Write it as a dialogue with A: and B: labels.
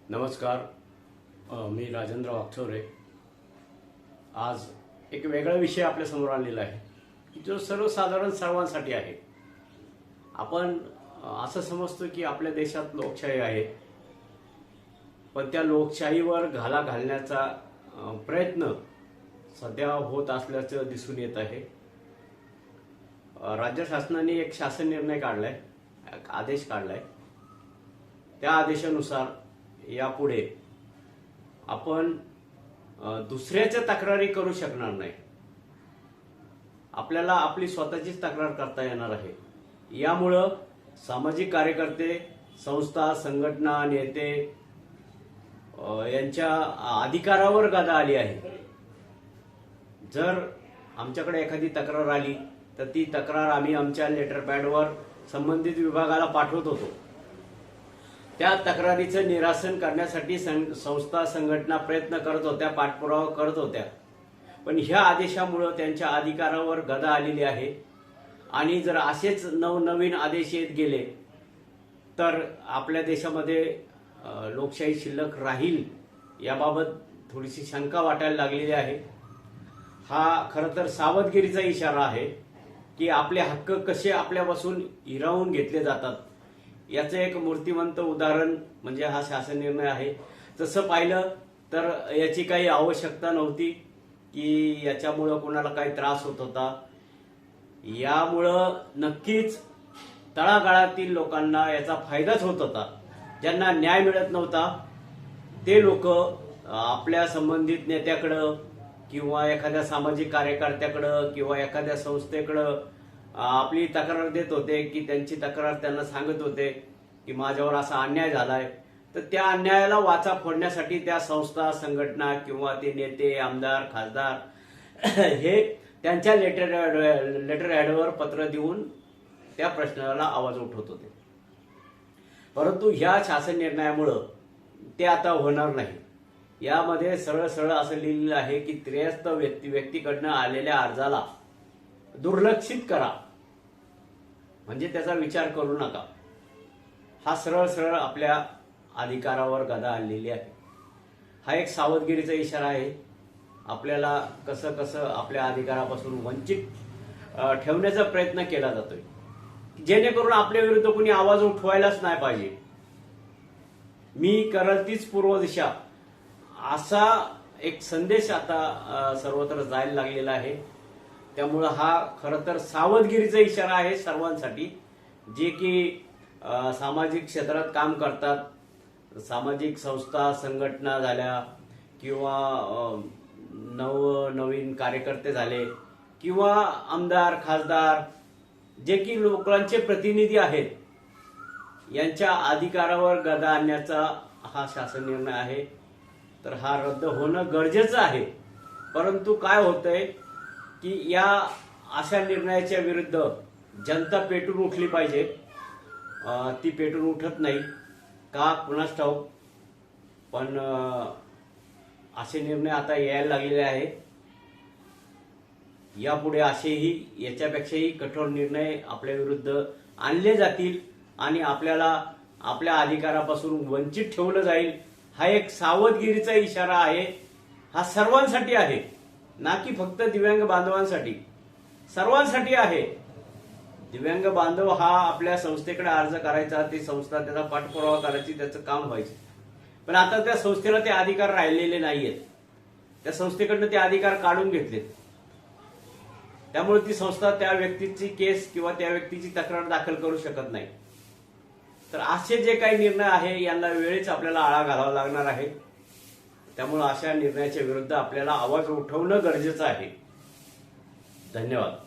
A: नमस्कार. मी राजेंद्र वागचौरे. आज एक वेगळा विषय आपल्यासमोर आणलेला आहे जो सर्वसाधारण सर्वांसाठी आहे. आपण असं समजतो की आपल्या देशात लोकशाही आहे, पण त्या लोकशाहीवर घाला घालण्याचा प्रयत्न सध्या होत असल्याचं दिसून येत आहे. राज्य शासनाने एक शासन निर्णय काढलाय, एक आदेश काढलाय. त्या आदेशानुसार यापुढे आपण दुसऱ्याच्या तक्रारी करू शकणार नाही. आपल्याला आपली स्वतःचीच तक्रार करता येणार आहे. यामुळं सामाजिक कार्यकर्ते, संस्था, संघटना, नेते यांच्या अधिकारावर गदा आली आहे. जर आमच्याकडे एखादी तक्रार आली तर ती तक्रार आम्ही आमच्या लेटर पॅडवर संबंधित विभागाला पाठवत होतो. त्या तक्रारीचं निरासन करण्यासाठी संस्था, संघटना प्रयत्न करत होत्या, पाठपुरावा करत होत्या. पण ह्या आदेशामुळे त्यांच्या अधिकारावर गदा आलेली आहे. आणि जर असेच नवनवीन आदेश येत गेले तर आपल्या देशामध्ये लोकशाही शिल्लक राहील याबाबत थोडीशी शंका वाटायला लागलेली आहे. हा खरं तर सावधगिरीचा इशारा आहे की आपले हक्क कसे आपल्यापासून हिरावून घेतले जातात याचं एक मूर्तिमंत उदाहरण म्हणजे हा शासन निर्णय आहे. तसं पाहिलं तर याची काही आवश्यकता नव्हती की याच्यामुळं कोणाला काही त्रास होत होता. यामुळं नक्कीच तळागाळातील लोकांना याचा फायदाच होत होता. ज्यांना न्याय मिळत नव्हता ते लोक आपल्या संबंधित नेत्याकडं किंवा एखाद्या सामाजिक कार्यकर्त्याकडं किंवा एखाद्या संस्थेकडं आपली तक्रार देत होते की त्यांची तक्रार त्यांना सांगत होते की माझ्यावर असा अन्याय झालाय. तर त्या अन्यायाला वाचा फोडण्यासाठी त्या संस्था, संघटना किंवा ते नेते, आमदार, खासदार हे त्यांच्या लेटर हॅडवर पत्र देऊन त्या प्रश्नाला आवाज उठवत होते. परंतु ह्या शासन निर्णयामुळं ते आता होणार नाही. यामध्ये सरळ सरळ असं लिहिलेलं आहे की त्रयस्थ व्यक्तीकडनं आलेल्या अर्जाला दुर्लक्षित करा, म्हणजे त्याचा विचार करू नका. हा सरळ सरळ आपल्या अधिकारावर गदा आणलेली आहे. हा एक सावधगिरीचा इशारा आहे. आपल्याला कसं कसं आपल्या अधिकारापासून वंचित ठेवण्याचा प्रयत्न केला जातोय, जेणेकरून आपल्या विरुद्ध कोणी आवाज उठवायलाच नाही पाहिजे. मी करल तीच पूर्व दिशा असा एक संदेश आता सर्वत्र जायला लागलेला आहे. त्यामुळं हा खरं तर सावधगिरीचा इशारा आहे सर्वांसाठी, जे की सामाजिक क्षेत्रात काम करतात. सामाजिक संस्था, संघटना झाल्या किंवा नवीन कार्यकर्ते झाले किंवा आमदार, खासदार जे की लोकांचे प्रतिनिधी आहेत, यांच्या अधिकारावर गदा आणण्याचा हा शासन निर्णय आहे. तर हा रद्द होणं गरजेचं आहे. परंतु काय होतंय की या अशा निर्णयाच्या विरुद्ध जनता पेटून उठली पाहिजे. ती पेटून उठत नाही का कुणास ठाऊक, पण असे निर्णय आता यायला लागलेले आहे. यापुढे असेही याच्यापेक्षाही कठोर निर्णय आपल्या विरुद्ध आणले जातील आणि आपल्याला आपल्या अधिकारापासून वंचित ठेवलं जाईल. हा एक सावधगिरीचा इशारा आहे. हा सर्वांसाठी आहे, ना की फक्त दिव्यांग बांधवांसाठी. सर्वांसाठी आहे. दिव्यांग बांधव हा आपल्या संस्थेकडे अर्ज करायचा, ती संस्था त्याचा पाठपुरावा करायची, त्याचं काम व्हायचं. पण आता त्या संस्थेला ते अधिकार राहिलेले नाहीयेत. त्या संस्थेकडनं ते अधिकार काढून घेतलेत. त्यामुळे ती संस्था त्या व्यक्तीची केस किंवा त्या व्यक्तीची तक्रार दाखल करू शकत नाही. तर असे जे काही निर्णय आहे यांना वेळेच आपल्याला आळा घालावा लागणार आहे. त्यामुळे अशा निर्णयाच्या विरुद्ध आपल्याला आवाज उठवणं गरजेचं आहे. धन्यवाद.